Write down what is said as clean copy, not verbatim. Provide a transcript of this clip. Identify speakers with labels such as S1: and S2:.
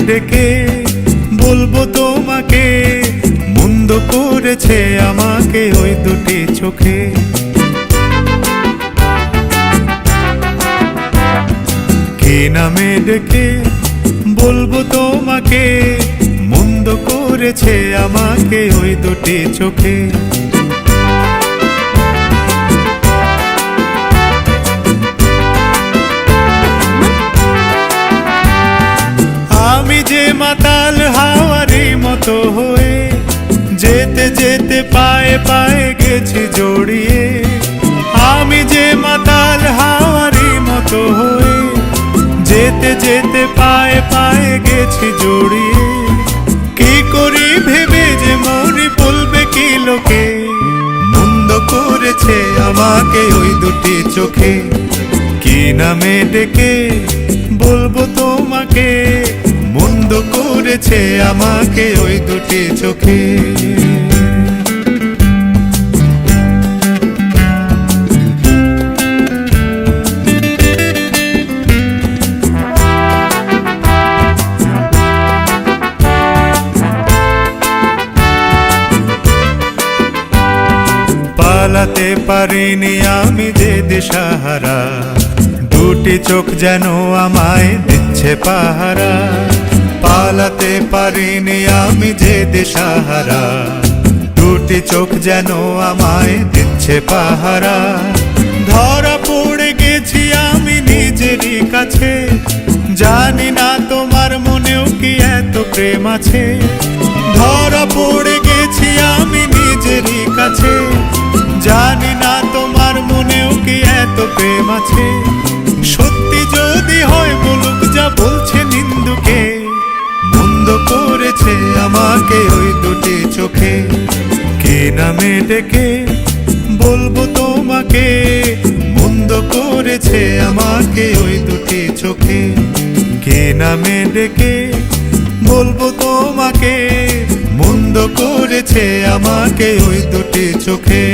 S1: ডেকে বলবো তোমাকে, মন্দ করেছে আমাকে ওই দুটি চোখে। কি নামে ডেকে বলবো তোমাকে, মন্দ করেছে আমাকে ওই দুটি চোখে। আমি যে মাতাল হাওয়ারি মতো হয়ে যেতে যেতে পায়ে পায়ে গেছি জড়িয়ে। আমি যে মাতাল হাওয়ারি মতো হয়ে যেতে যেতে পায়ে পায়ে গেছি জড়িয়ে। কি করি ভেবে যে মরি বলবে কি লোকে, মন্দ করেছে আমাকে ওই দুটি চোখে। কি নামে ডেকে বলবো তোমাকে, মন্দ করেছে আমাকে ওই দুটি চোখে। পালাতে পারিনি আমি যে দিশাহারা, দুটি চোখ যেন আমায় দিচ্ছে পাহারা। পালাতে পারিনি আমি যে দিশাহারা, দুটি চোখ যেন আমায় দিচ্ছে পাহারা। ধরা পড়ে গেছি আমি নিজেরই কাছে, জানি না তোমার মনেও কি এত প্রেম আছে। ধরা পড়ে গেছি আমি নিজেরই কাছে, জানি না তোমার মনেও কি এত প্রেম আছে। সত্যি যদি হয় বলুক যা বলছে নিন্দুকে, মন্দ করেছে আমাকে ওই দুটি চোখে। কি নামে ডেকে বলবো তোমাকে, মন্দ করেছে আমাকে ওই দুটি চোখে। কি নামে ডেকে বলবো তোমাকে, মন্দ করেছে আমাকে ওই দুটি চোখে।